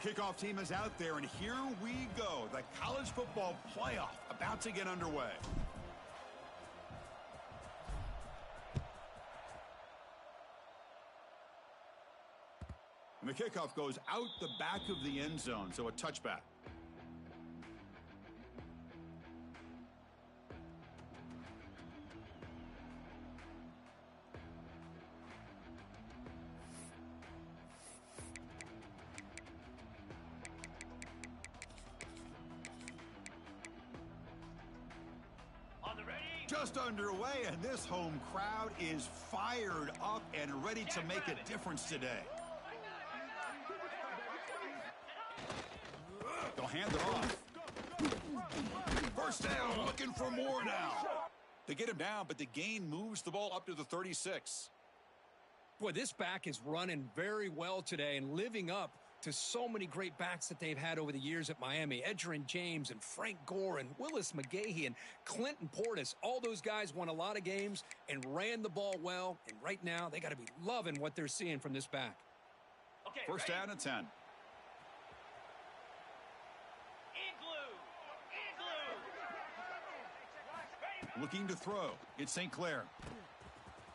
kickoff team is out there, and here we go. The college football playoff about to get underway. And the kickoff goes out the back of the end zone, so a touchback. Just underway, and this home crowd is fired up and ready to make a difference today. They'll hand it off. First down, looking for more now. They get him down, but the gain moves the ball up to the 36. Boy, this back is running very well today and living up to so many great backs that they've had over the years at Miami. Edgerrin James and Frank Gore and Willis McGahee and Clinton Portis. All those guys won a lot of games and ran the ball well. And right now, they got to be loving what they're seeing from this back. Okay, first down and 10. Looking to throw. It's St. Clair.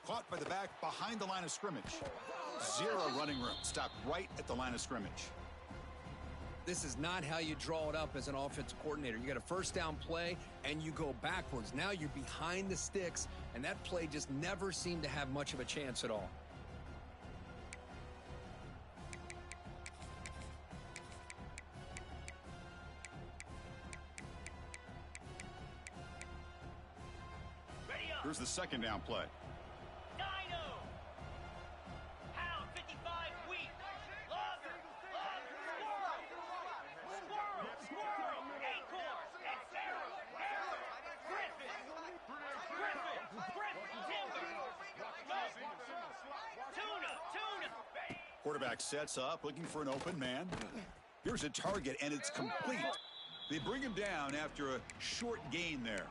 Caught by the back behind the line of scrimmage. Zero running room. Stopped right at the line of scrimmage. This is not how you draw it up as an offensive coordinator. You got a first down play, and you go backwards. Now you're behind the sticks, and that play just never seemed to have much of a chance at all. Here's the second down play. Dino! Pound 55 weak. Logger. Squirrel. Acorn. And Sarah. Griffin. Timber. Tuna. Quarterback sets up, looking for an open man. Here's a target, and it's complete. They bring him down after a short gain there.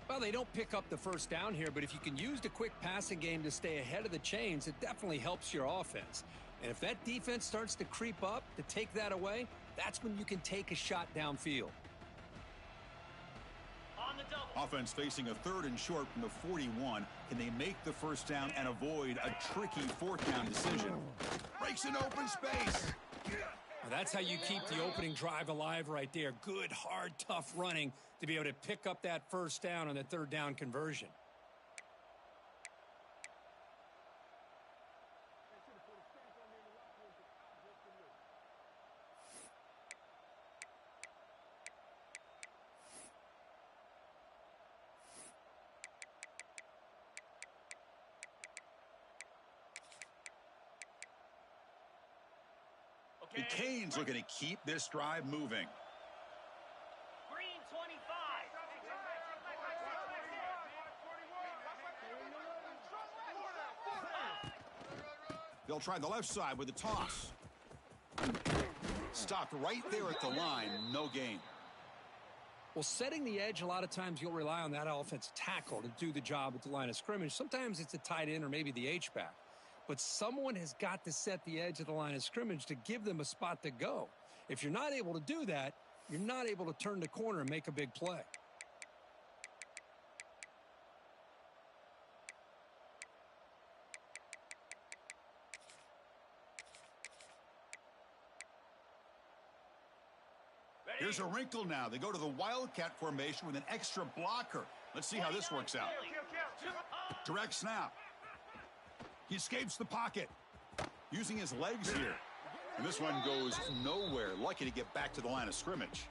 Well, they don't pick up the first down here, but if you can use the quick passing game to stay ahead of the chains, it definitely helps your offense. And if that defense starts to creep up to take that away, that's when you can take a shot downfield. On the double. Offense facing a third and short from the 41. Can they make the first down and avoid a tricky fourth down decision? Breaks an open space. Well, that's how you keep the opening drive alive right there. Good, hard, tough running to be able to pick up that first down on the third down conversion. The Canes looking to keep this drive moving. Green 25. They'll try the left side with a toss. Stopped right there at the line. No gain. Well, setting the edge, a lot of times you'll rely on that offensive tackle to do the job at the line of scrimmage. Sometimes it's a tight end or maybe the H-back. But someone has got to set the edge of the line of scrimmage to give them a spot to go. If you're not able to do that, you're not able to turn the corner and make a big play. Here's a wrinkle now. They go to the Wildcat formation with an extra blocker. Let's see how this works out. Direct snap. He escapes the pocket, using his legs here. And this one goes nowhere. Lucky to get back to the line of scrimmage.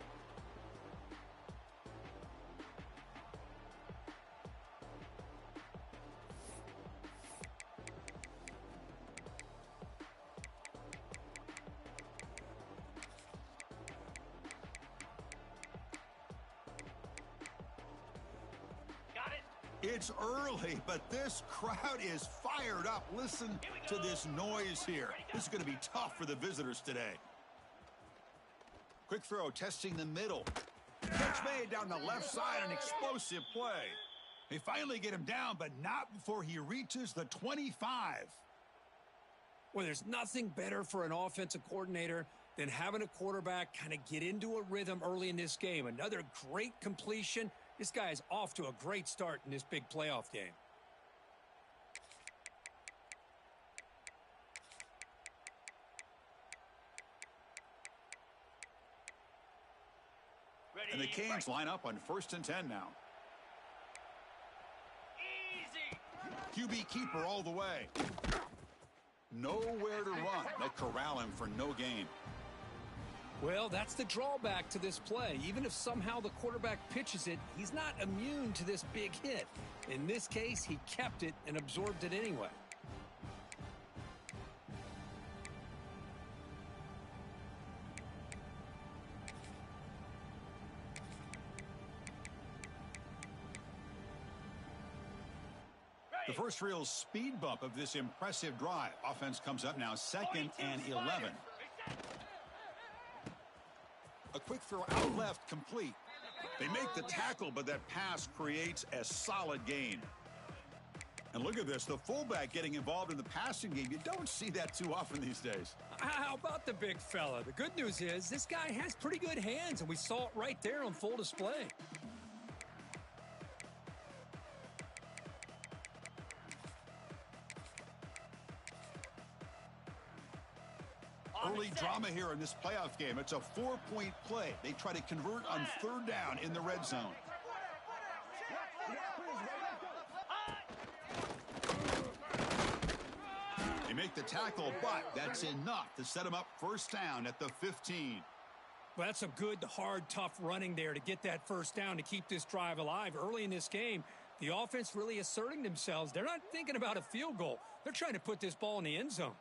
It's early, but this crowd is fired up. Listen to this noise here. This is going to be tough for the visitors today. Quick throw, testing the middle. Catch made down the left side, an explosive play. They finally get him down, but not before he reaches the 25. Well, there's nothing better for an offensive coordinator than having a quarterback kind of get into a rhythm early in this game. Another great completion. This guy is off to a great start in this big playoff game. And the Canes line up on 1st and 10 now. Easy. QB keeper all the way. Nowhere to run. They'll corral him for no gain. Well, that's the drawback to this play. Even if somehow the quarterback pitches it, he's not immune to this big hit. In this case, he kept it and absorbed it anyway. The first real speed bump of this impressive drive. Offense comes up now 2nd and 11. A quick throw out left, complete. They make the tackle, but that pass creates a solid gain. And look at this, the fullback getting involved in the passing game. You don't see that too often these days. How about the big fella? The good news is this guy has pretty good hands, and we saw it right there on full display. Early drama here in this playoff game. It's a 4-point play. They try to convert on 3rd down in the red zone. They make the tackle, but that's enough to set them up 1st down at the 15. Well, that's some good, hard, tough running there to get that 1st down to keep this drive alive. Early in this game, the offense really asserting themselves. They're not thinking about a field goal. They're trying to put this ball in the end zone.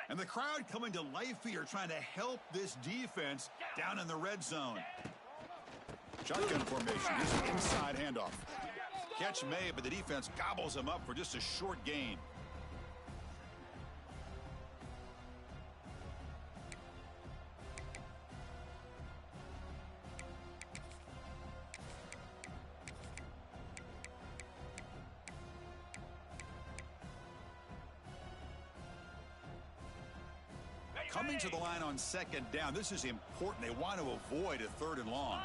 And the crowd coming to life here, trying to help this defense down in the red zone. Shotgun formation. Here's an inside handoff. Catch made, but the defense gobbles him up for just a short gain. Coming to the line on 2nd down. This is important. They want to avoid a 3rd and long.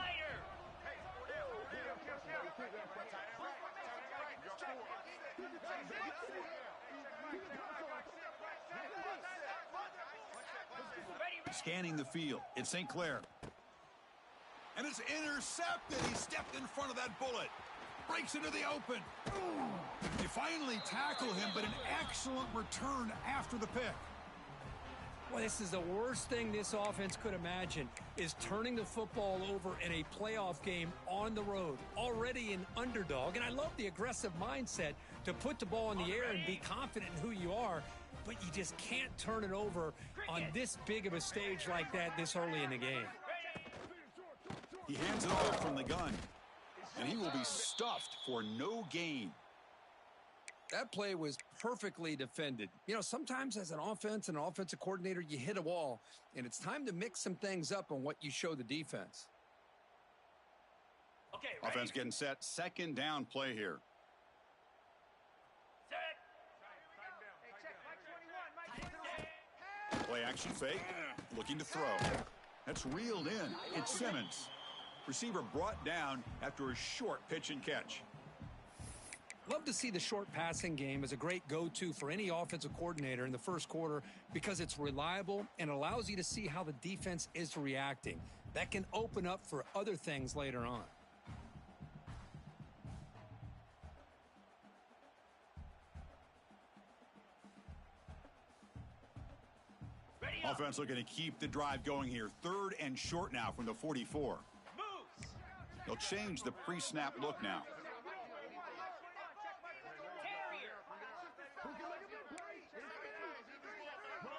Scanning the field. It's St. Clair. And it's intercepted. He stepped in front of that bullet. Breaks into the open. They finally tackle him, but an excellent return after the pick. Well, this is the worst thing this offense could imagine, is turning the football over in a playoff game on the road, already an underdog. And I love the aggressive mindset to put the ball in the air and be confident in who you are, but you just can't turn it over on this big of a stage like that this early in the game. He hands it off from the gun, and he will be stuffed for no gain. That play was perfectly defended. You know, sometimes as an offense and an offensive coordinator, you hit a wall, and it's time to mix some things up on what you show the defense. Okay, Offense getting set. 2nd down play here. Play action fake. Looking to throw. That's reeled in. It's Simmons. Receiver brought down after a short pitch and catch. Love to see the short passing game as a great go-to for any offensive coordinator in the first quarter because it's reliable and allows you to see how the defense is reacting. That can open up for other things later on. Offense looking to keep the drive going here. 3rd and short now from the 44. They'll change the pre-snap look now.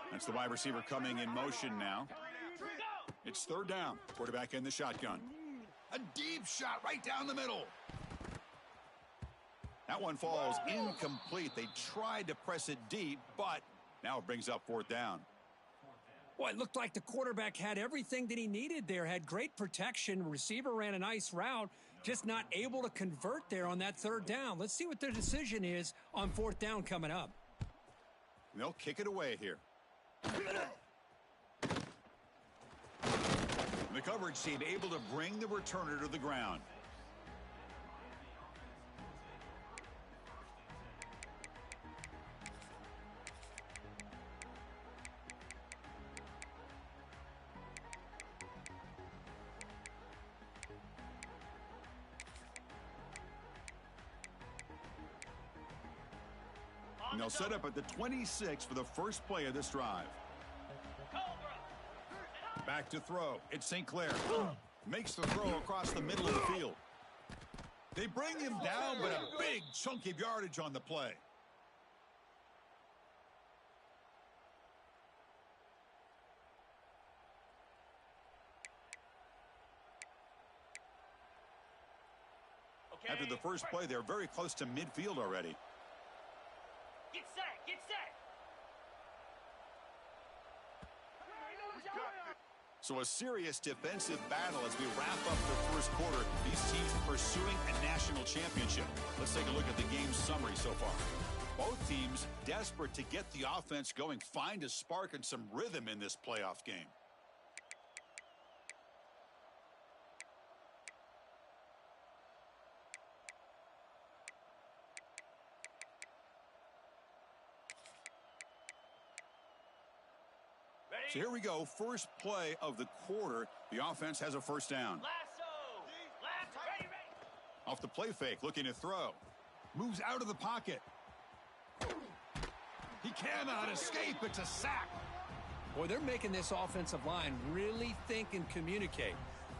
That's the wide receiver coming in motion now. It's 3rd down. Quarterback in the shotgun. A deep shot right down the middle. That one falls incomplete. They tried to press it deep, but now it brings up 4th down. Well, it looked like the quarterback had everything that he needed there. Had great protection. Receiver ran a nice route. Just not able to convert there on that third down. Let's see what their decision is on fourth down coming up. They'll kick it away here. The coverage team able to bring the returner to the ground. And they'll set up at the 26 for the first play of this drive. Back to throw. It's St. Clair. Makes the throw across the middle of the field. They bring him down, but a big chunk of yardage on the play. After the first play, they're very close to midfield already. Get set, get set. So a serious defensive battle as we wrap up the first quarter. These teams pursuing a national championship. Let's take a look at the game summary so far. Both teams desperate to get the offense going, find a spark and some rhythm in this playoff game. So here we go, first play of the quarter. The offense has a first down. Ready. Off the play fake, looking to throw. Moves out of the pocket. He cannot escape. It's a sack. Boy, they're making this offensive line really think and communicate.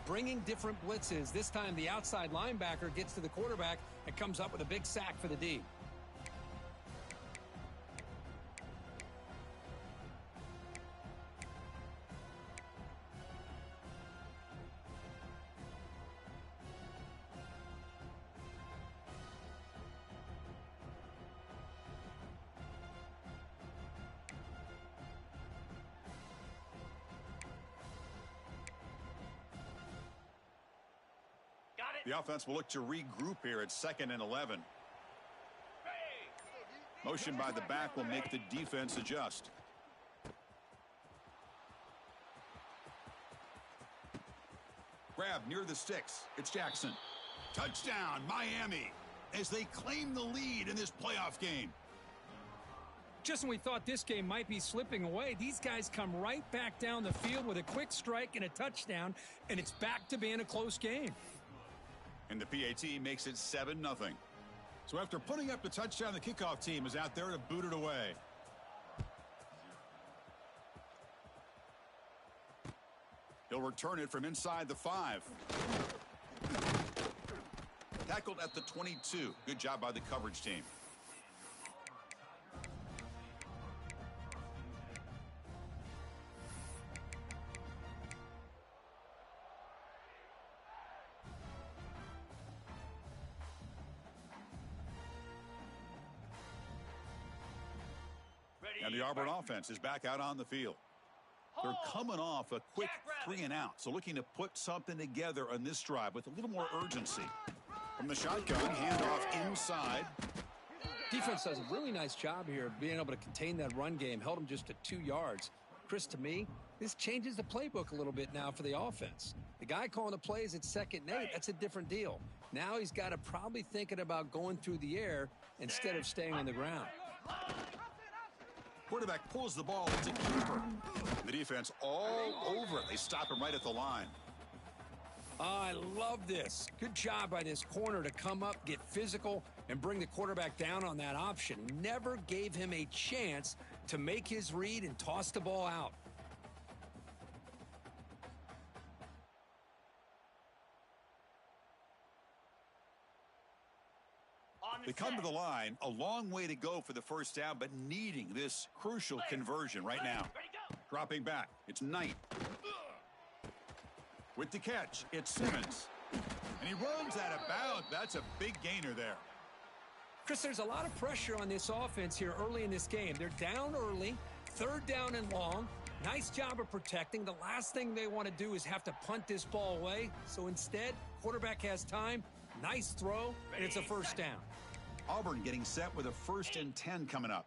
Bringing different blitzes. This time the outside linebacker gets to the quarterback and comes up with a big sack for the D. The offense will look to regroup here at 2nd and 11. Motion by the back will make the defense adjust. Grab near the sticks. It's Jackson. Touchdown, Miami, as they claim the lead in this playoff game. Just when we thought this game might be slipping away, these guys come right back down the field with a quick strike and a touchdown, and it's back to being a close game. And the PAT makes it 7-0. So after putting up the touchdown, the kickoff team is out there to boot it away. He'll return it from inside the 5. Tackled at the 22. Good job by the coverage team. And the Auburn offense is back out on the field. They're coming off a quick 3-and-out, so looking to put something together on this drive with a little more urgency. From the shotgun, handoff inside. Defense does a really nice job here of being able to contain that run game. Held them just to 2 yards. Chris, to me, this changes the playbook a little bit now for the offense. The guy calling the plays at 2nd and 8, that's a different deal. Now he's got to probably thinking about going through the air instead of staying on the ground. Quarterback pulls the ball. It's a keeper. The defense all over it. They stop him right at the line. I love this. Good job by this corner to come up, get physical, and bring the quarterback down on that option. Never gave him a chance to make his read and toss the ball out. They come to the line, a long way to go for the first down, but needing this crucial conversion right now. Dropping back, it's Knight. With the catch, it's Simmons. And he runs out of bounds. That's a big gainer there. Chris, there's a lot of pressure on this offense here early in this game. They're down early, 3rd down and long. Nice job of protecting. The last thing they want to do is have to punt this ball away. So instead, quarterback has time. Nice throw, and it's a first down. Auburn getting set with a 1st and 10 coming up.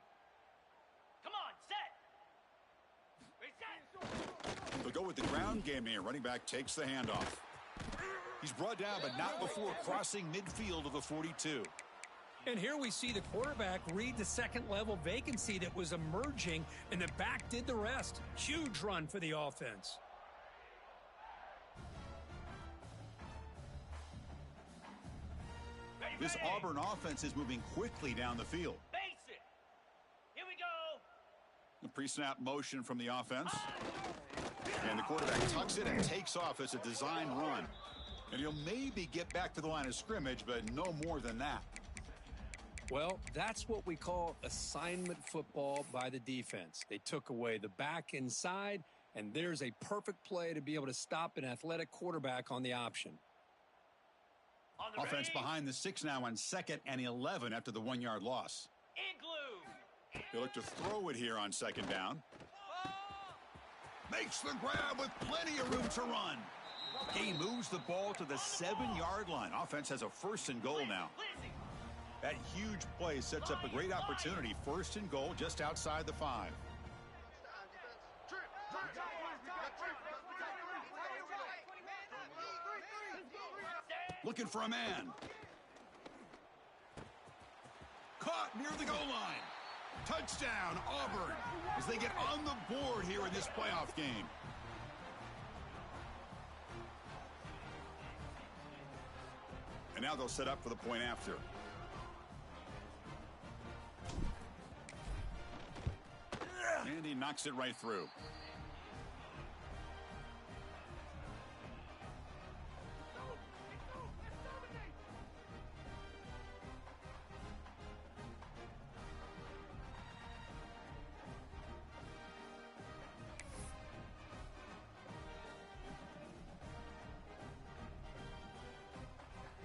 Come on, set. Reset. They'll go with the ground game here. Running back takes the handoff. He's brought down, but not before crossing midfield of the 42. And here we see the quarterback read the second-level vacancy that was emerging, and the back did the rest. Huge run for the offense. This Auburn offense is moving quickly down the field. Base it. Here we go. The pre-snap motion from the offense. And the quarterback tucks it and takes off as a design run. And he'll maybe get back to the line of scrimmage, but no more than that. Well, that's what we call assignment football by the defense. They took away the back inside, and there's a perfect play to be able to stop an athletic quarterback on the option. Offense behind the 6 now on 2nd and 11 after the 1-yard loss. Igloo. They look to throw it here on 2nd down. Makes the grab with plenty of room to run. He moves the ball to the 7-yard line. Offense has a 1st and goal now. That huge play sets up a great opportunity. 1st and goal just outside the 5. Looking for a man. Caught near the goal line. Touchdown, Auburn, as they get on the board here in this playoff game. And now they'll set up for the point after. And he knocks it right through.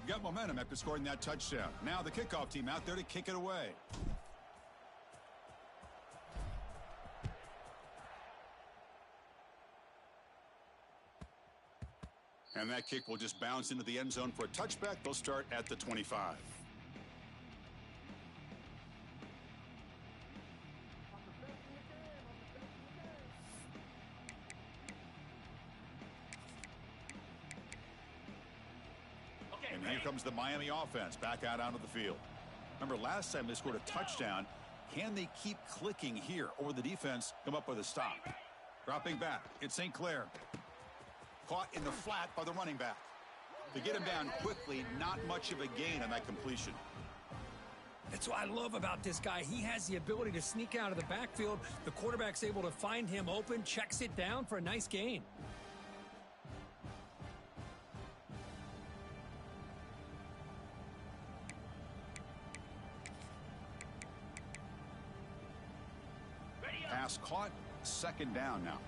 Got momentum after scoring that touchdown. Now the kickoff team out there to kick it away. And that kick will just bounce into the end zone for a touchback. They'll start at the 25. And here comes the Miami offense back out onto the field. Remember, last time they scored a touchdown. Can they keep clicking here, or will the defense come up with a stop? Dropping back, it's St. Clair. Caught in the flat by the running back. To get him down quickly, not much of a gain on that completion. That's what I love about this guy. He has the ability to sneak out of the backfield. The quarterback's able to find him open, checks it down for a nice gain. Pass caught, 2nd down now.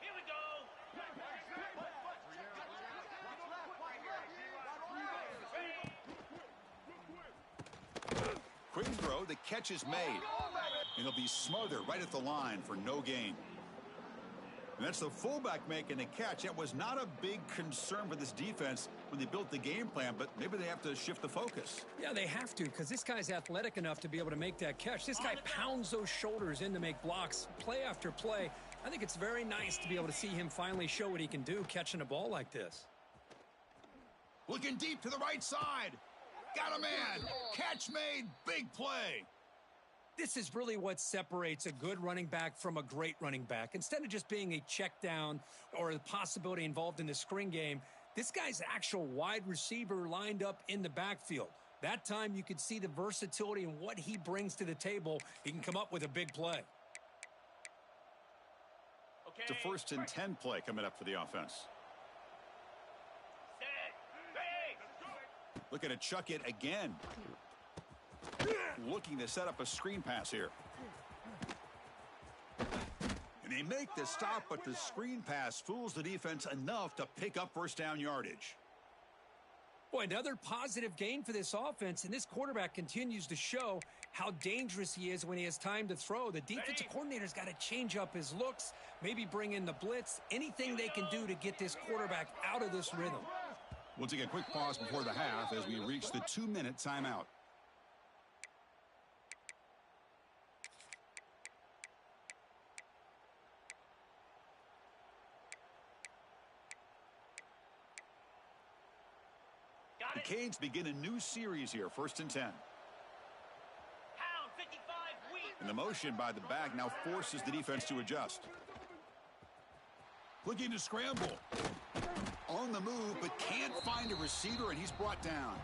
Here we go. Quick throw, the catch is made. And he'll be smothered right at the line for no gain. And that's the fullback making the catch. That was not a big concern for this defense when they built the game plan, but maybe they have to shift the focus. Yeah, they have to, because this guy's athletic enough to be able to make that catch. This guy pounds those shoulders in to make blocks play after play. I think it's very nice to be able to see him finally show what he can do catching a ball like this. Looking deep to the right side. Got a man. Catch made. Big play. This is really what separates a good running back from a great running back. Instead of just being a check down or a possibility involved in the screen game, this guy's actual wide receiver lined up in the backfield. That time you could see the versatility and what he brings to the table. He can come up with a big play. It's a 1st and 10 play coming up for the offense. Looking to chuck it again. Looking to set up a screen pass here. And they make the stop, but the screen pass fools the defense enough to pick up 1st down yardage. Boy, another positive gain for this offense, and this quarterback continues to show how dangerous he is when he has time to throw. The defensive coordinator's got to change up his looks, maybe bring in the blitz, anything they can do to get this quarterback out of this rhythm. We'll take a quick pause before the half as we reach the 2-minute timeout. The Canes begin a new series here, 1st and 10. Pound 55 weak. And the motion by the back now forces the defense to adjust. Looking to scramble. On the move, but can't find a receiver, and he's brought down.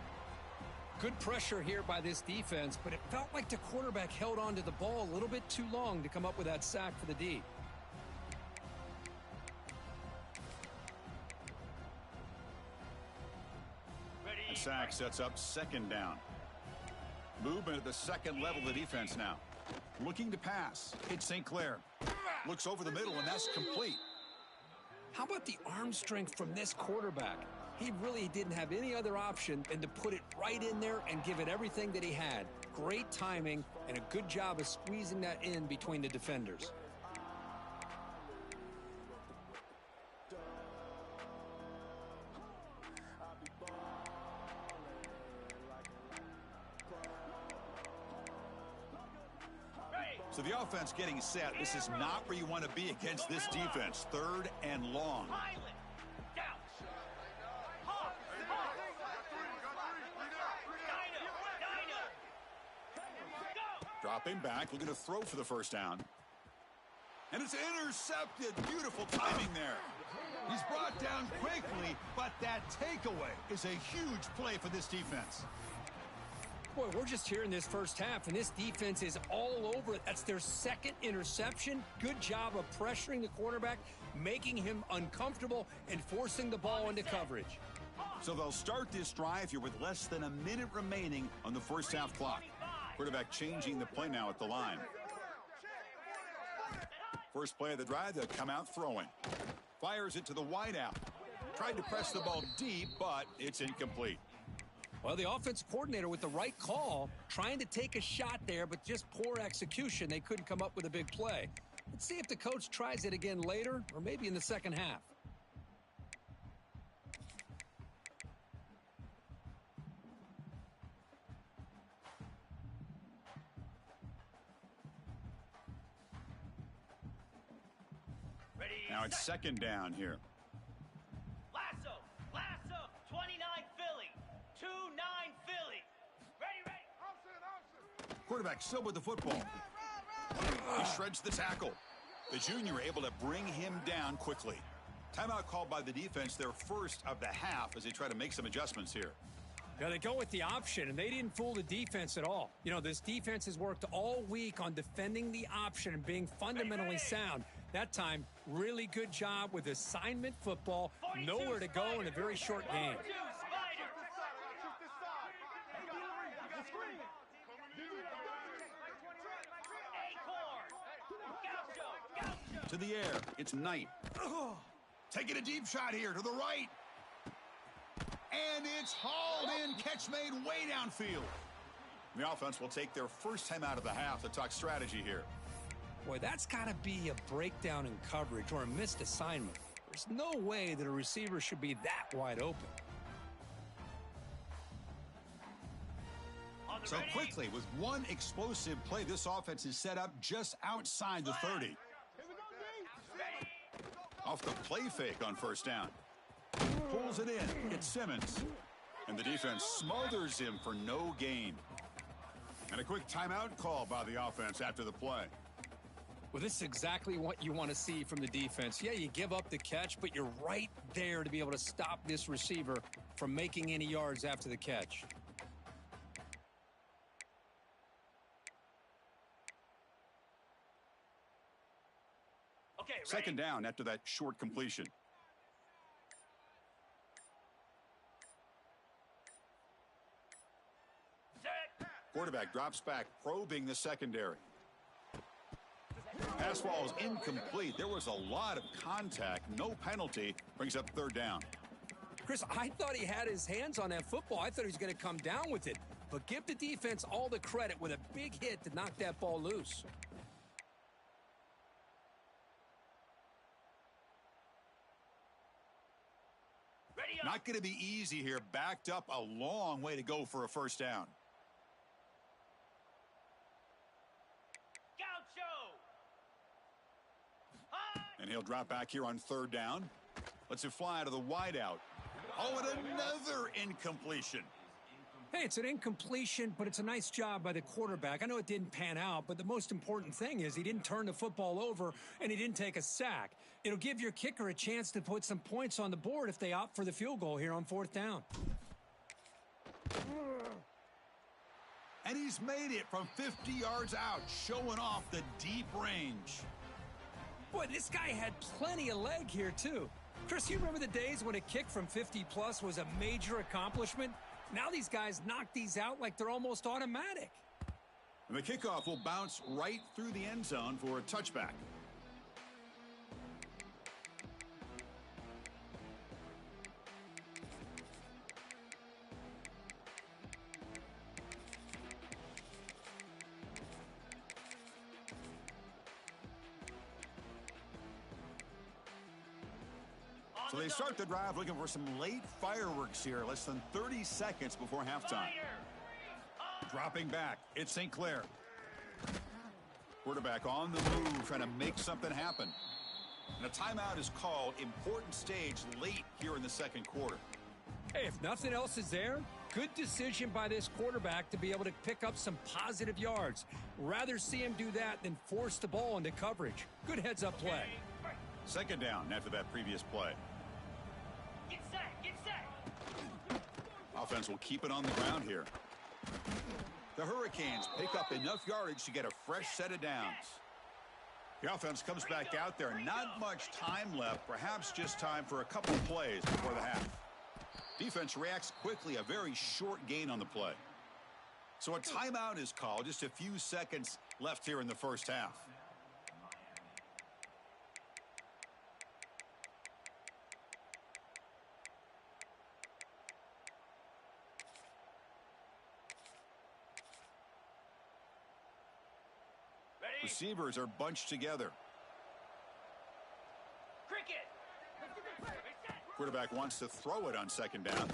Good pressure here by this defense, but it felt like the quarterback held on to the ball a little bit too long to come up with that sack for the D. The sack sets up 2nd down. Movement at the second level of the defense now. Looking to pass. Hits St. Clair. Looks over the middle, and that's complete. How about the arm strength from this quarterback? He really didn't have any other option than to put it right in there and give it everything that he had. Great timing and a good job of squeezing that in between the defenders. So the offense getting set. This is not where you want to be against this defense. 3rd and long. Dropping back, looking to throw for the 1st down. And it's intercepted. Beautiful timing there. He's brought down quickly, but that takeaway is a huge play for this defense. Boy, we're just here in this first half, and this defense is all over it. That's their 2nd interception. Good job of pressuring the quarterback, making him uncomfortable, and forcing the ball into coverage. So they'll start this drive here with less than a minute remaining on the first half clock. Quarterback changing the play now at the line. First play of the drive, they'll come out throwing. Fires it to the wideout. Tried to press the ball deep, but it's incomplete. Well, the offense coordinator with the right call, trying to take a shot there, but just poor execution. They couldn't come up with a big play. Let's see if the coach tries it again later, or maybe in the second half. Now it's 2nd down here. Lasso, 29 Philly, 2-9 Philly. Ready. Quarterback still with the football. He shreds the tackle. The junior able to bring him down quickly. Timeout called by the defense, their 1st of the half, as they try to make some adjustments here. Yeah, they go with the option, and they didn't fool the defense at all. You know, this defense has worked all week on defending the option and being fundamentally sound. That time, really good job with assignment football. Nowhere to go in a very short game. To the air, it's Knight. Taking a deep shot here to the right. And it's hauled in, catch made way downfield. The offense will take their 1st time out of the half to talk strategy here. Boy, that's got to be a breakdown in coverage or a missed assignment. There's no way that a receiver should be that wide open. So quickly, with one explosive play, this offense is set up just outside the 30. Off the play fake on 1st down. Pulls it in. It's Simmons. And the defense smothers him for no gain. And a quick timeout call by the offense after the play. Well, this is exactly what you want to see from the defense. Yeah, you give up the catch, but you're right there to be able to stop this receiver from making any yards after the catch. Okay, ready? 2nd down after that short completion. Set. Quarterback drops back, probing the secondary. Pass ball is incomplete. There was a lot of contact. No penalty. Brings up 3rd down. Chris, I thought he had his hands on that football. I thought he was going to come down with it. But give the defense all the credit with a big hit to knock that ball loose. Not going to be easy here. Backed up a long way to go for a first down. And he'll drop back here on third down. Lets it fly to the wideout. Oh, and another incompletion. Hey, it's an incompletion, but it's a nice job by the quarterback. I know it didn't pan out, but the most important thing is he didn't turn the football over and he didn't take a sack. It'll give your kicker a chance to put some points on the board if they opt for the field goal here on fourth down. And he's made it from 50 yards out, showing off the deep range. Boy, this guy had plenty of leg here, too. Chris, you remember the days when a kick from 50-plus was a major accomplishment? Now these guys knock these out like they're almost automatic. And the kickoff will bounce right through the end zone for a touchback. So they start the drive looking for some late fireworks here, less than 30 seconds before halftime. Dropping back, it's St. Clair. Quarterback on the move, trying to make something happen. And a timeout is called. Important stage late here in the second quarter. Hey, if nothing else is there, good decision by this quarterback to be able to pick up some positive yards. Rather see him do that than force the ball into coverage. Good heads-up play. Second down after that previous play. Get set. Offense will keep it on the ground here. The Hurricanes pick up enough yardage to get a fresh set of downs. The offense comes back out there. Not much time left. Perhaps just time for a couple of plays before the half. Defense reacts quickly. A very short gain on the play. So a timeout is called. Just a few seconds left here in the first half. Receivers are bunched together. Cricket. Quarterback wants to throw it on second down.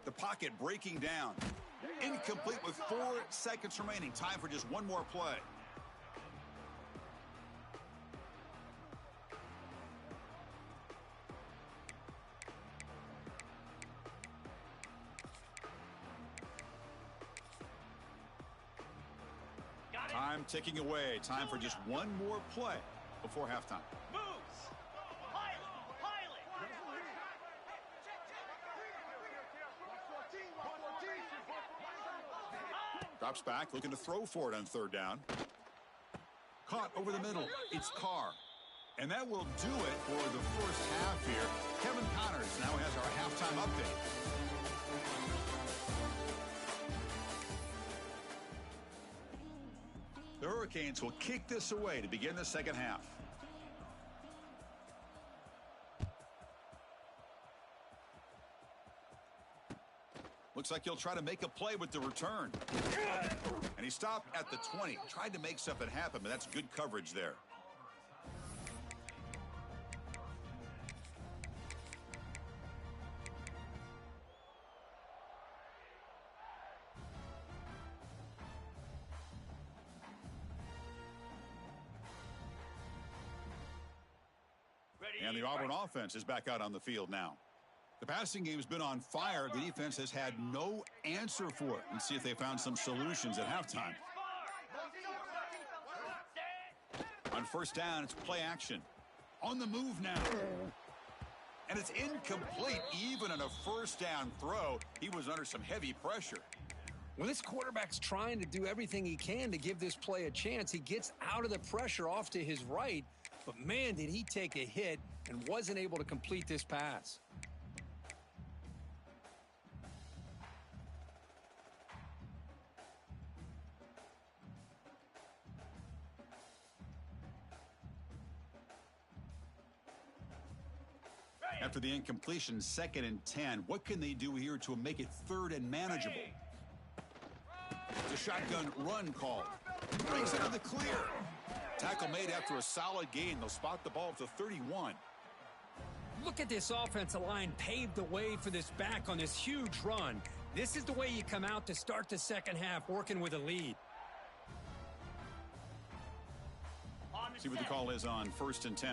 The pocket breaking down. Incomplete with 4 seconds remaining. Time for just one more play. Time ticking away. Time for just one more play before halftime. Moves. Pilot. Drops back, looking to throw for it on third down. Caught over the middle. It's Carr. And that will do it for the first half here. Kevin Connors now has our halftime update. The Hurricanes will kick this away to begin the second half. Looks like he'll try to make a play with the return. And he stopped at the 20. Tried to make something happen, but that's good coverage there. And the Auburn offense is back out on the field now. The passing game's been on fire. The defense has had no answer for it. Let's see if they found some solutions at halftime. On first down, it's play action. On the move now. And it's incomplete. Even on a first down throw, he was under some heavy pressure. When this quarterback's trying to do everything he can to give this play a chance, he gets out of the pressure off to his right. But, man, did he take a hit and wasn't able to complete this pass. At After the incompletion, 2nd and 10. What can they do here to make it 3rd and manageable? The shotgun run call. Brings it to the clear. Tackle made after a solid gain. They'll spot the ball at the 31. Look at this offensive line paved the way for this back on this huge run. This is the way you come out to start the second half, working with a lead. See what the call is on 1st and 10.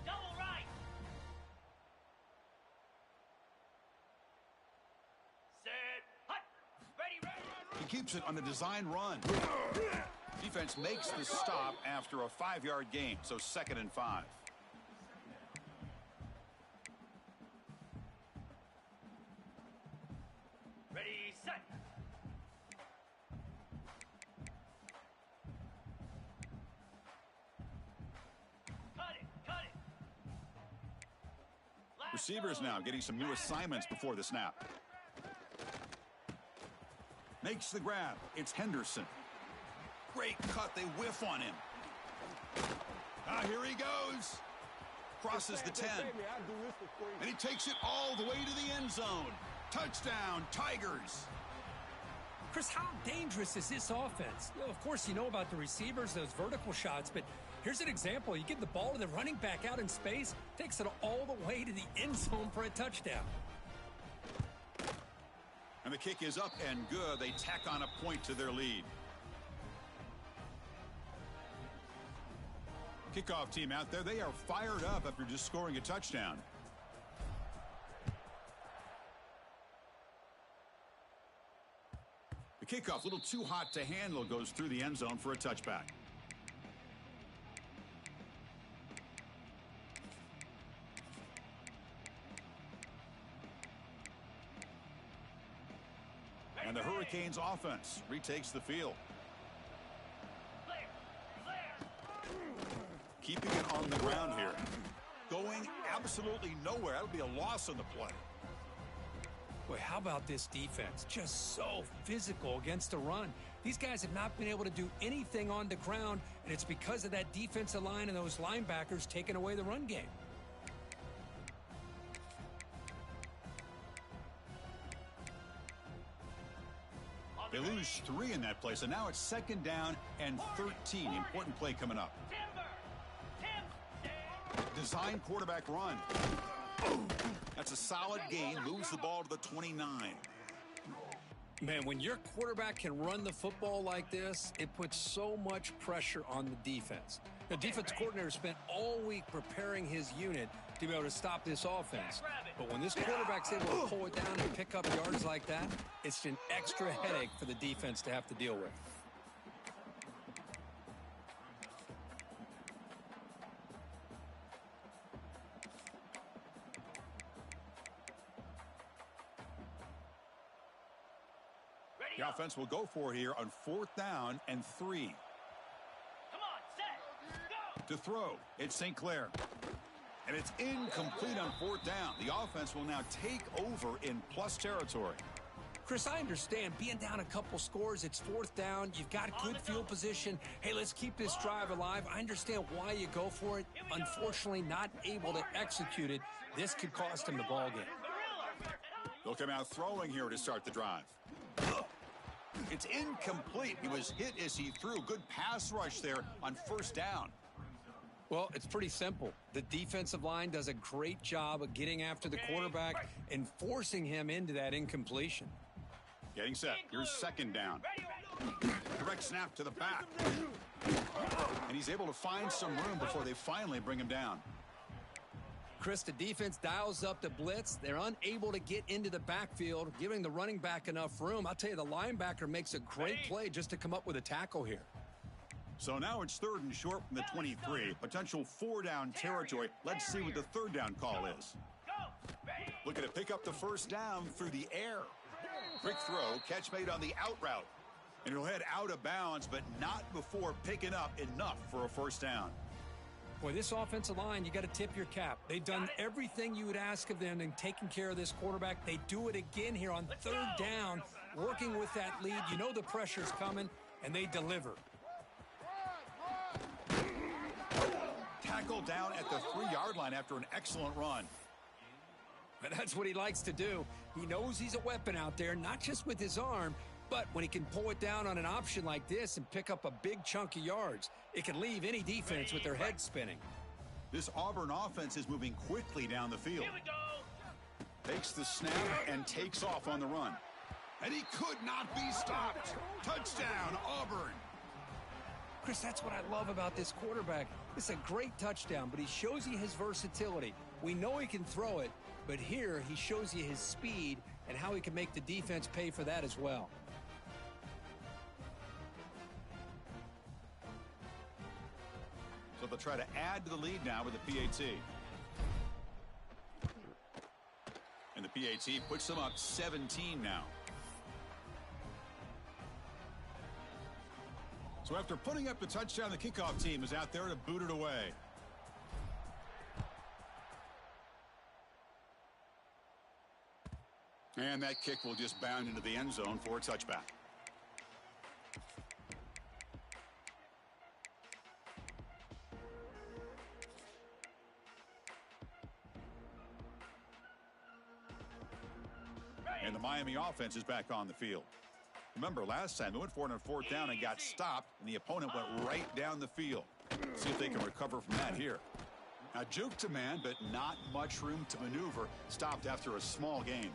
Double right. Set. Hut. Ready. He keeps it on a design run. Defense makes the stop after a 5-yard gain, so 2nd and 5. Ready, set. Cut it. Receivers now getting some new assignments before the snap. Makes the grab. It's Henderson. Great cut. They whiff on him. Here he goes. Crosses the 10. And he takes it all the way to the end zone. Touchdown, Tigers. Chris, how dangerous is this offense? You know, of course, you know about the receivers, those vertical shots, but here's an example. You give the ball to the running back out in space, takes it all the way to the end zone for a touchdown. And the kick is up and good. They tack on a point to their lead. Kickoff team out there, they are fired up after just scoring a touchdown. The kickoff, a little too hot to handle, goes through the end zone for a touchback. And the Hurricanes offense retakes the field. Keeping it on the ground here. Going absolutely nowhere. That would be a loss on the play. Boy, how about this defense? Just so physical against the run. These guys have not been able to do anything on the ground, and it's because of that defensive line and those linebackers taking away the run game. They lose 3 in that play, so now it's 2nd down and 13. Important play coming up. Design quarterback run. That's a solid gain. Moves the ball to the 29. Man, when your quarterback can run the football like this, it puts so much pressure on the defense. The defense coordinator spent all week preparing his unit to be able to stop this offense. But when this quarterback's able to pull it down and pick up yards like that, it's an extra headache for the defense to have to deal with. The offense will go for it here on 4th down and 3. Come on, set. Go. To throw, it's St. Clair. And it's incomplete on 4th down. The offense will now take over in plus territory. Chris, I understand being down a couple scores, it's 4th down, you've got good field position. Hey, let's keep this drive alive. I understand why you go for it. Unfortunately, not able to execute it. This could cost him the ball game. They'll come out throwing here to start the drive. It's incomplete. He was hit as he threw. Good pass rush there on 1st down. Well, it's pretty simple. The defensive line does a great job of getting after the quarterback and forcing him into that incompletion. Getting set. Here's 2nd down. Direct snap to the back. And he's able to find some room before they finally bring him down. Chris, the defense dials up the blitz. They're unable to get into the backfield, giving the running back enough room. I'll tell you, the linebacker makes a great play just to come up with a tackle here. So now it's 3rd and short from the 23. Potential 4-down territory. Let's see what the 3rd down call is. Looking to pick up the 1st down through the air. Quick throw, catch made on the out route. And he'll head out of bounds, but not before picking up enough for a 1st down. Boy, this offensive line, you got to tip your cap. They've done everything you would ask of them in taking care of this quarterback. They do it again here on 3rd down, working with that lead. You know the pressure's coming, and they deliver. Tackle down at the 3-yard line after an excellent run. But that's what he likes to do. He knows he's a weapon out there, not just with his arm, but when he can pull it down on an option like this and pick up a big chunk of yards, it can leave any defense with their head spinning. This Auburn offense is moving quickly down the field. Here we go. Takes the snap and takes off on the run. And he could not be stopped. Touchdown, Auburn. Chris, that's what I love about this quarterback. It's a great touchdown, but he shows you his versatility. We know he can throw it, but here he shows you his speed and how he can make the defense pay for that as well. So they'll try to add to the lead now with the PAT. And the PAT puts them up 17 now. So after putting up the touchdown, the kickoff team is out there to boot it away. And that kick will just bound into the end zone for a touchback. And the Miami offense is back on the field. Remember, last time they went for it on fourth down and got stopped, and the opponent went right down the field. See if they can recover from that here. Now, juke to man, but not much room to maneuver. Stopped after a small gain.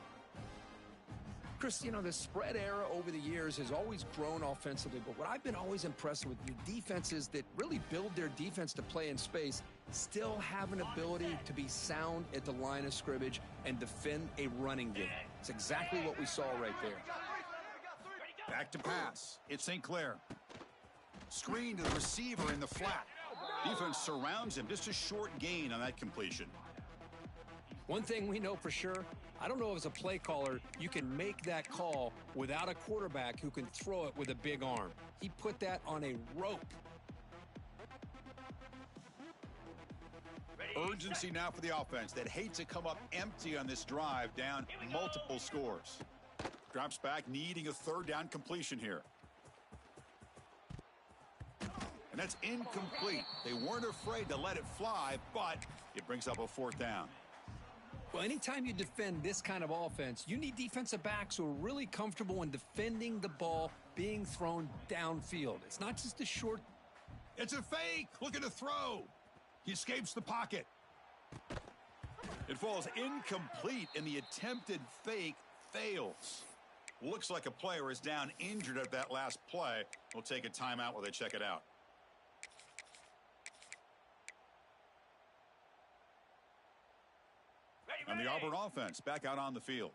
Chris, you know, the spread era over the years has always grown offensively, but what I've been always impressed with the defenses that really build their defense to play in space still have an ability to be sound at the line of scrimmage and defend a running game. It's exactly what we saw right there. Back to pass. It's St. Clair. Screen to the receiver in the flat. Defense surrounds him. Just a short gain on that completion. One thing we know for sure, I don't know if as a play caller you can make that call without a quarterback who can throw it with a big arm. He put that on a rope. Urgency now for the offense that hates to come up empty on this drive, down multiple scores. Drops back, needing a third down completion here. And that's incomplete. They weren't afraid to let it fly, but it brings up a fourth down. Well, anytime you defend this kind of offense, you need defensive backs who are really comfortable in defending the ball being thrown downfield. It's not just a short. It's a fake. Looking to throw. He escapes the pocket. It falls incomplete, and the attempted fake fails. Looks like a player is down injured at that last play. We'll take a timeout while they check it out. And the Auburn offense back out on the field.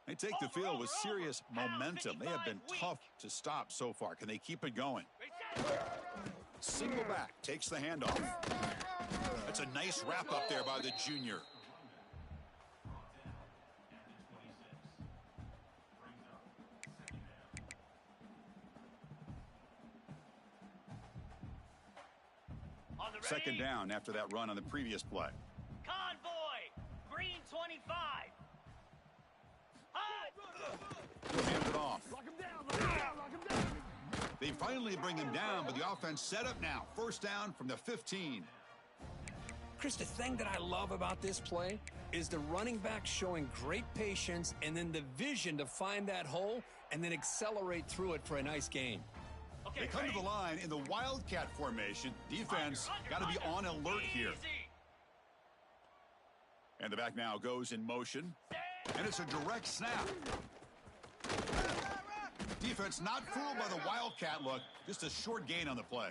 They take the field with serious momentum. They have been tough to stop so far. Can they keep it going? Single back, takes the handoff. That's a nice wrap up there by the junior. Second down after that run on the previous play. Convoy, green 25. Hand it off. They finally bring him down, but the offense set up now. First down from the 15. Chris, the thing that I love about this play is the running back showing great patience and then the vision to find that hole and then accelerate through it for a nice gain. Okay, They come to the line in the Wildcat formation. Defense got to be on alert here. And the back now goes in motion. And it's a direct snap. Defense not fooled by the Wildcat look. Just a short gain on the play.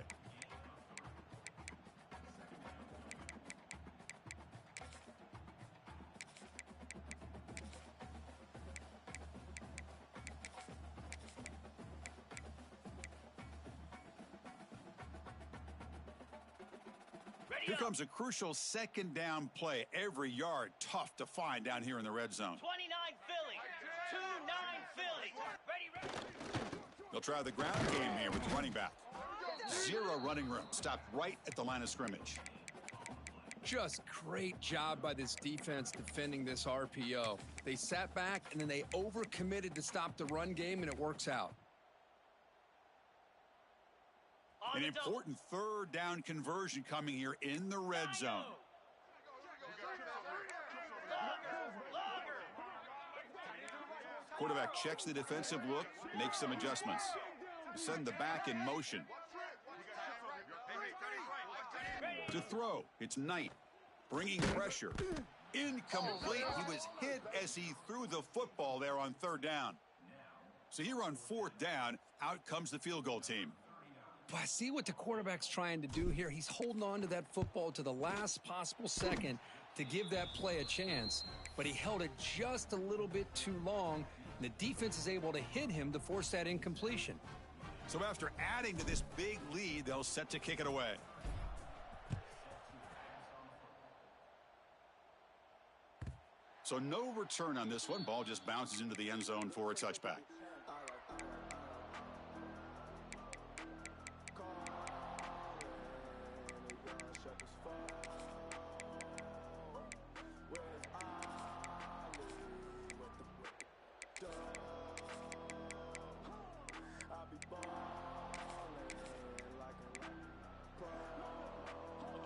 Here comes a crucial second down play. Every yard tough to find down here in the red zone. 29 Philly. 2-9 Philly. Ready. They'll try the ground game here with the running back. Zero running room. Stopped right at the line of scrimmage. Just great job by this defense defending this RPO. They sat back and then they overcommitted to stop the run game, and it works out. An important third down conversion coming here in the red zone. Quarterback checks the defensive look, makes some adjustments. Send the back in motion. To throw, it's Knight. Bringing pressure. Incomplete. He was hit as he threw the football there on third down. So here on fourth down, out comes the field goal team. But I see what the quarterback's trying to do here. He's holding on to that football to the last possible second to give that play a chance. But he held it just a little bit too long. And the defense is able to hit him to force that incompletion. So after adding to this big lead, they'll set to kick it away. So no return on this one. Ball just bounces into the end zone for a touchback.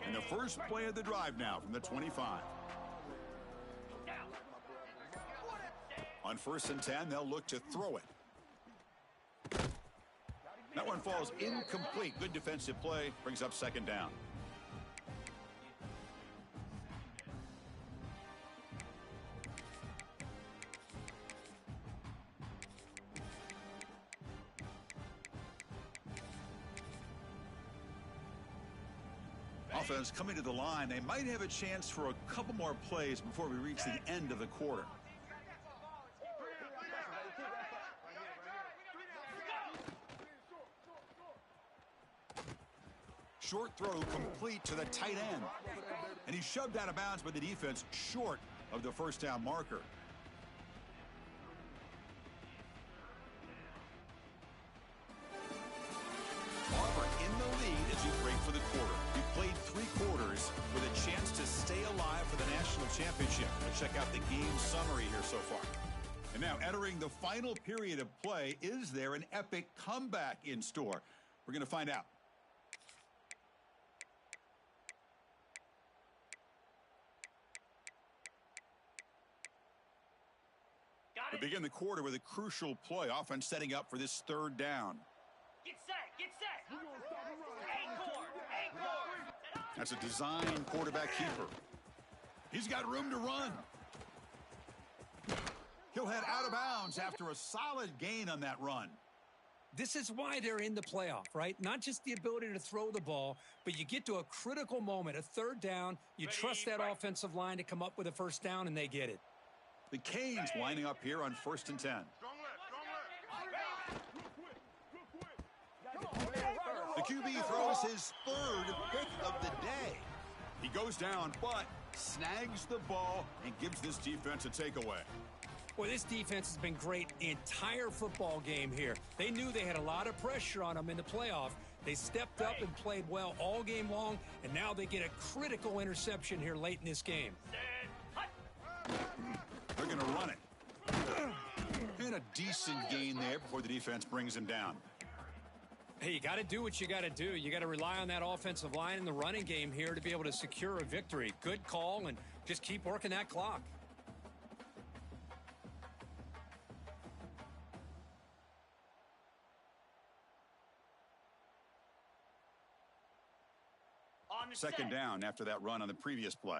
And the first play of the drive now from the 25. On 1st and 10, they'll look to throw it. That one falls incomplete. Good defensive play. Brings up 2nd down. Offense coming to the line. They might have a chance for a couple more plays before we reach the end of the quarter. Short throw complete to the tight end. And he's shoved out of bounds by the defense short of the first down marker. Auburn in the lead as you break for the quarter. You played 3 quarters with a chance to stay alive for the national championship. Let's check out the game summary here so far. And now entering the final period of play, is there an epic comeback in store? We're going to find out. We begin the quarter with a crucial play. Offense setting up for this 3rd down. Get set, get set. Anchor. That's a design quarterback keeper. He's got room to run. He'll head out of bounds after a solid gain on that run. This is why they're in the playoff, right? Not just the ability to throw the ball, but you get to a critical moment, a 3rd down. You trust that offensive line to come up with a 1st down, and they get it. The Canes lining up here on 1st and 10. The QB throws his 3rd pick of the day. He goes down, but snags the ball and gives this defense a takeaway. Boy, this defense has been great the entire football game here. They knew they had a lot of pressure on them in the playoff. They stepped up and played well all game long, and now they get a critical interception here late in this game. They're going to run it. And a decent gain there before the defense brings him down. Hey, you got to do what you got to do. You got to rely on that offensive line in the running game here to be able to secure a victory. Good call, and just keep working that clock. Second down after that run on the previous play.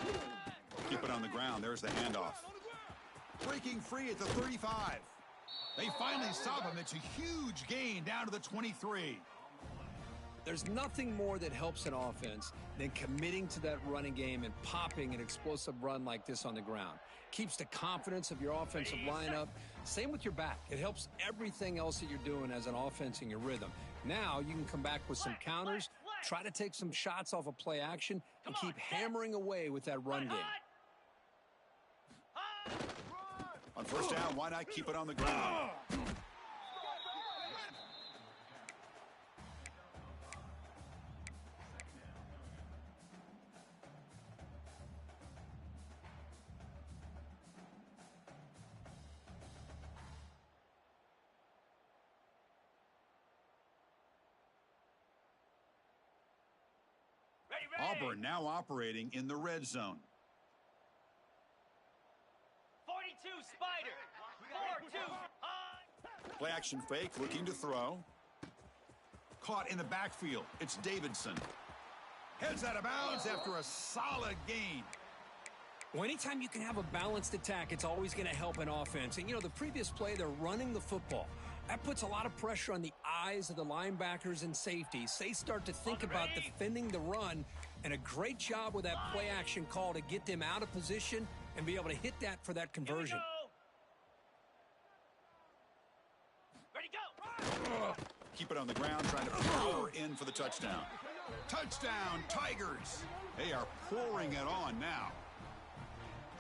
Ready. Keep it on the ground. There's the handoff. Breaking free at the 35. They finally stop him. It's a huge gain down to the 23. There's nothing more that helps an offense than committing to that running game and popping an explosive run like this on the ground. Keeps the confidence of your offensive lineup. Same with your back. It helps everything else that you're doing as an offense in your rhythm. Now you can come back with some counters, try to take some shots off of play action, and keep hammering away with that run game. On 1st down, why not keep it on the ground? Auburn now operating in the red zone. Spider. 4-2. Play action fake, looking to throw. Caught in the backfield. It's Davidson. Heads out of bounds after a solid gain. Well, anytime you can have a balanced attack, it's always going to help an offense. And, you know, the previous play, they're running the football. That puts a lot of pressure on the eyes of the linebackers and safeties. They start to think about defending the run, and a great job with that play action call to get them out of position and be able to hit that for that conversion. Ready, go. Keep it on the ground, trying to power in for the touchdown. Touchdown, Tigers. They are pouring it on now.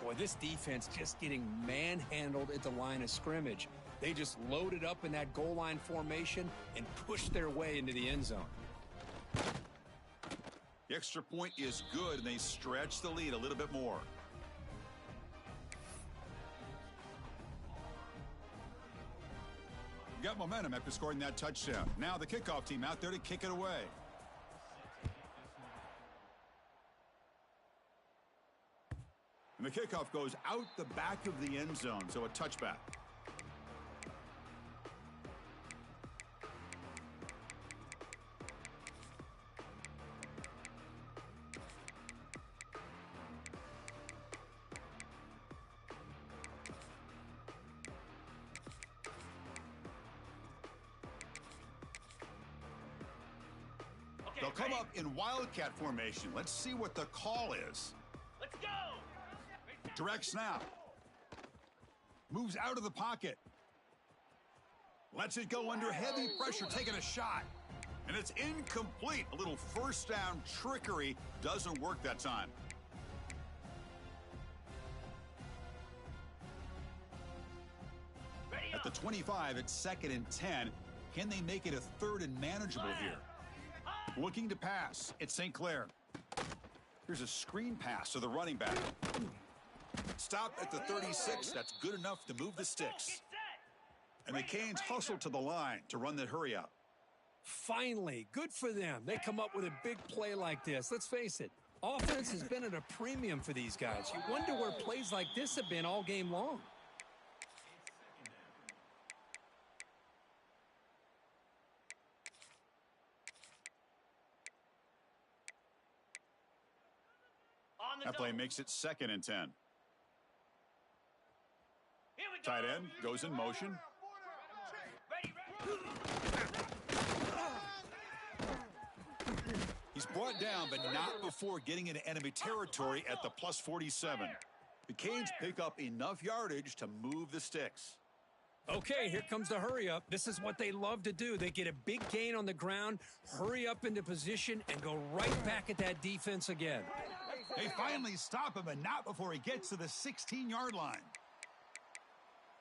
Boy, this defense just getting manhandled at the line of scrimmage. They just loaded up in that goal line formation and pushed their way into the end zone. The extra point is good, and they stretch the lead a little bit more. Got momentum after scoring that touchdown. Now the kickoff team out there to kick it away. And the kickoff goes out the back of the end zone, so a touchback. They'll come up in wildcat formation. Let's see what the call is. Let's go. Direct snap. Moves out of the pocket. Lets it go under heavy pressure, taking a shot. And it's incomplete. A little first down trickery doesn't work that time. At the 25, it's 2nd and 10. Can they make it a 3rd and manageable here? Looking to pass. It's St. Clair. Here's a screen pass to the running back. Stop at the 36. That's good enough to move the sticks. And the Canes hustle to the line to run that hurry up. Finally, good for them. They come up with a big play like this. Let's face it, offense has been at a premium for these guys. You wonder where plays like this have been all game long. That play makes it 2nd and 10. Tight end goes in motion. He's brought down, but not before getting into enemy territory at the +47. The Canes pick up enough yardage to move the sticks. Okay, here comes the hurry up. This is what they love to do. They get a big gain on the ground, hurry up into position, and go right back at that defense again. They finally stop him, and not before he gets to the 16-yard line.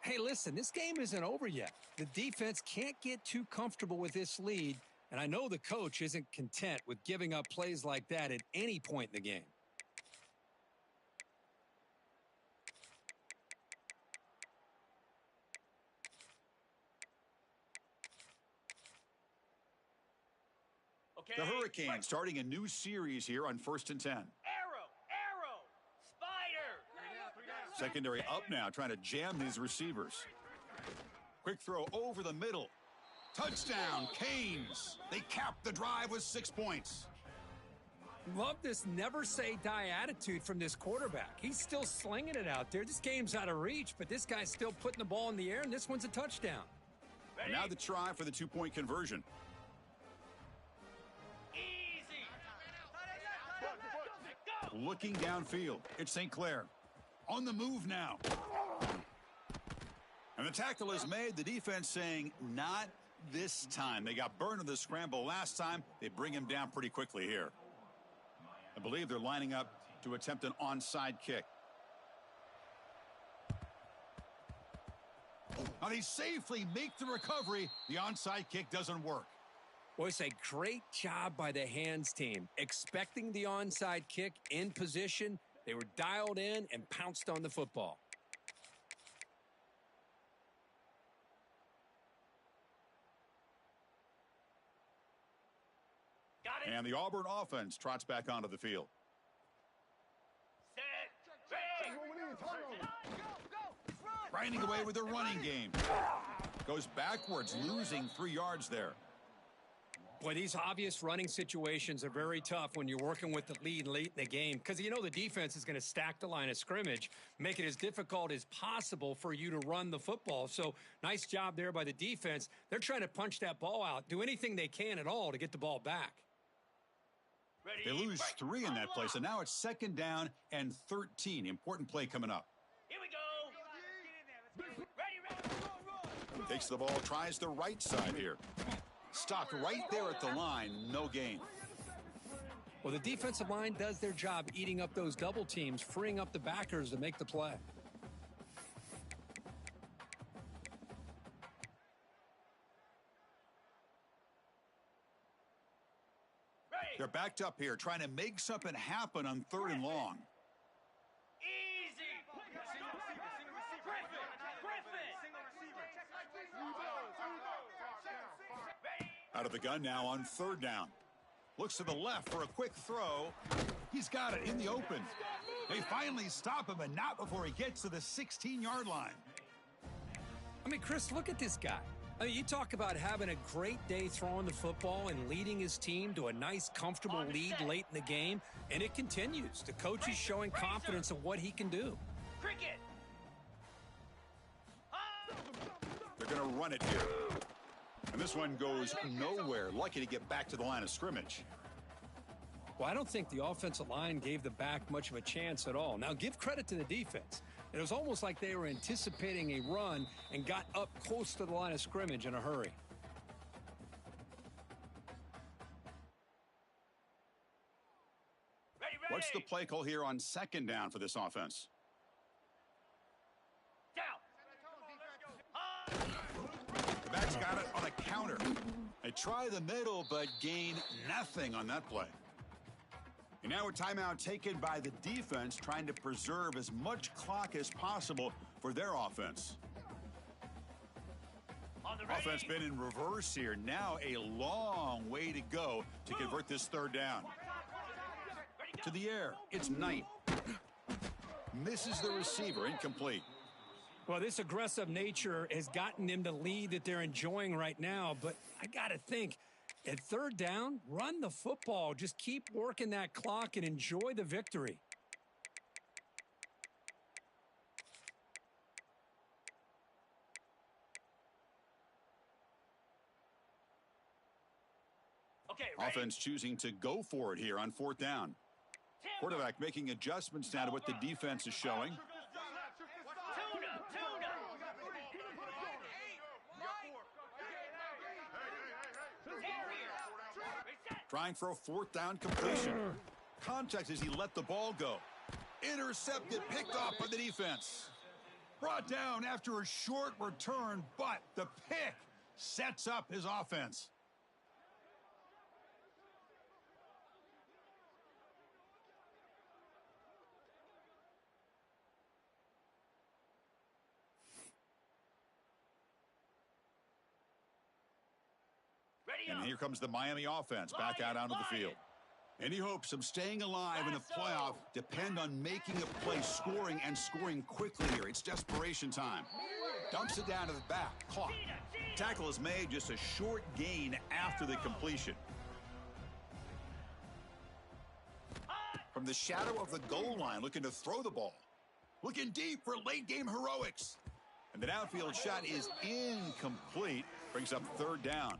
Hey, listen, this game isn't over yet. The defense can't get too comfortable with this lead, and I know the coach isn't content with giving up plays like that at any point in the game. Okay. The Hurricanes starting a new series here on 1st and 10. Arrow. Spider. Secondary up now, trying to jam these receivers. Quick throw over the middle. Touchdown, Canes. They cap the drive with 6 points. Love this never say die attitude from this quarterback. He's still slinging it out there. This game's out of reach, but this guy's still putting the ball in the air, and this one's a touchdown. And now the try for the 2-point conversion. Easy. Go. Looking downfield, it's St. Clair. On the move now. And the tackle is made. The defense saying, not this time. They got burned in the scramble last time. They bring him down pretty quickly here. I believe they're lining up to attempt an onside kick. Now they safely make the recovery. The onside kick doesn't work. Boy, it's a great job by the hands team. Expecting the onside kick in position, they were dialed in and pounced on the football. Got it. And the Auburn offense trots back onto the field. Set. Ready. grinding away with the running game. Goes backwards, losing 3 yards there. Boy, these obvious running situations are very tough when you're working with the lead late in the game because you know the defense is going to stack the line of scrimmage, make it as difficult as possible for you to run the football. So nice job there by the defense. They're trying to punch that ball out, do anything they can at all to get the ball back. They lose 3 in that play, so now it's 2nd down and 13. Important play coming up. Here we go. Ready. Takes the ball, tries the right side here. Stopped right there at the line, no gain. Well, the defensive line does their job eating up those double teams, freeing up the backers to make the play. They're backed up here, trying to make something happen on 3rd and long. Easy. Out of the gun now on 3rd down. Looks to the left for a quick throw. He's got it in the open. They finally stop him, and not before he gets to the 16-yard line. I mean, Chris, look at this guy. I mean, you talk about having a great day throwing the football and leading his team to a nice, comfortable lead late in the game, and it continues. The coach is showing confidence in what he can do. Cricket. They're going to run it here. And this one goes nowhere. Lucky to get back to the line of scrimmage. Well, I don't think the offensive line gave the back much of a chance at all. Now, give credit to the defense. It was almost like they were anticipating a run and got up close to the line of scrimmage in a hurry. Ready. What's the play call here on 2nd down for this offense? Down. The back's got it on a counter. They try the middle, but gain nothing on that play. And now a timeout taken by the defense, trying to preserve as much clock as possible for their offense. Offense been in reverse here. Now a long way to go to convert this 3rd down. To the air. It's Knight. Misses the receiver. Incomplete. Well, this aggressive nature has gotten them the lead that they're enjoying right now, but I got to think, at 3rd down, run the football. Just keep working that clock and enjoy the victory. Okay, ready. Offense choosing to go for it here on 4th down. Quarterback making adjustments now to what the defense is showing. Trying for a 4th down completion. Context as he let the ball go. Intercepted, picked off by the defense. Brought down after a short return, but the pick sets up his offense. And here comes the Miami offense back out onto the field. Any hopes of staying alive in the playoff depend on making a play, scoring and scoring quickly here. It's desperation time. Dumps it down to the back. Caught. Tackle is made, just a short gain after the completion. From the shadow of the goal line, looking to throw the ball. Looking deep for late game heroics. And the downfield shot is incomplete. Brings up 3rd down.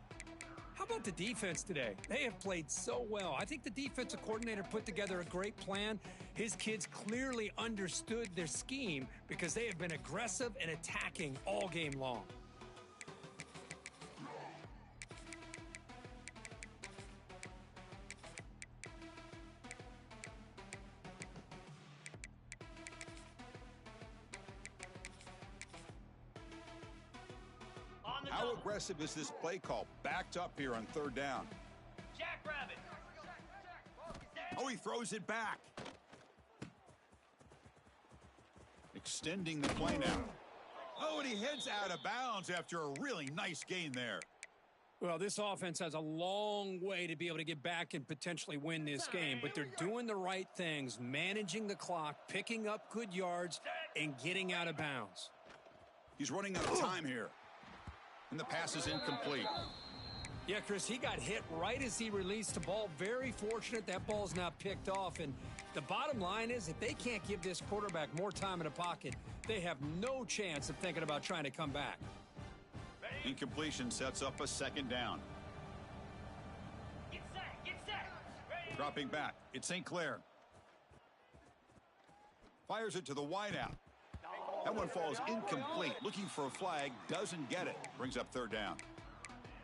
How about the defense today? They have played so well. I think the defensive coordinator put together a great plan. His kids clearly understood their scheme because they have been aggressive and attacking all game long. How aggressive is this play call? Backed up here on 3rd down. Jackrabbit. Oh, he throws it back. Extending the play now. Oh, and he heads out of bounds after a really nice gain there. Well, this offense has a long way to be able to get back and potentially win this game, but they're doing the right things, managing the clock, picking up good yards, and getting out of bounds. He's running out of time here. And the pass is incomplete. Yeah, Chris, he got hit right as he released the ball. Very fortunate that ball's not picked off. And the bottom line is if they can't give this quarterback more time in the pocket, they have no chance of thinking about trying to come back. Incompletion sets up a second down. Get set. Get set. Ready. Dropping back. It's St. Clair. Fires it to the wideout. That one falls incomplete. Looking for a flag. Doesn't get it. Brings up third down.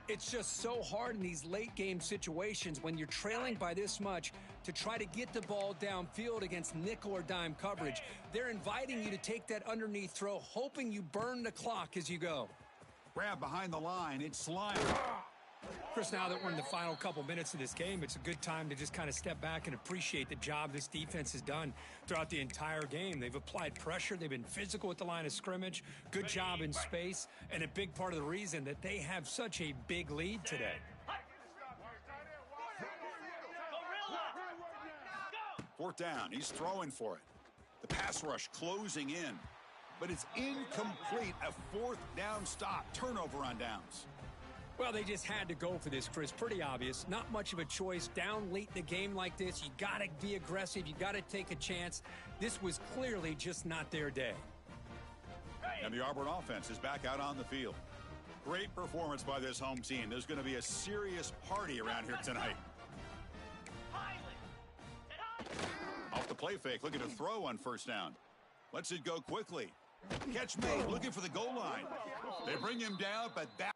It's just so hard in these late game situations when you're trailing by this much to try to get the ball downfield against nickel or dime coverage. They're inviting you to take that underneath throw, hoping you burn the clock as you go. Grab behind the line. It's Slime. Chris, now that we're in the final couple minutes of this game, it's a good time to just kind of step back and appreciate the job this defense has done throughout the entire game. They've applied pressure. They've been physical at the line of scrimmage. Good job in space. And a big part of the reason that they have such a big lead today. Fourth down. He's throwing for it. The pass rush closing in. But it's incomplete. A fourth down stop. Turnover on downs. Well, they just had to go for this, Chris. Pretty obvious. Not much of a choice. Down late in the game like this, you got to be aggressive. You got to take a chance. This was clearly just not their day. And the Auburn offense is back out on the field. Great performance by this home team. There's going to be a serious party around here tonight. Off the play fake, looking to throw on first down. Lets it go quickly. Catch made, looking for the goal line. They bring him down, but that...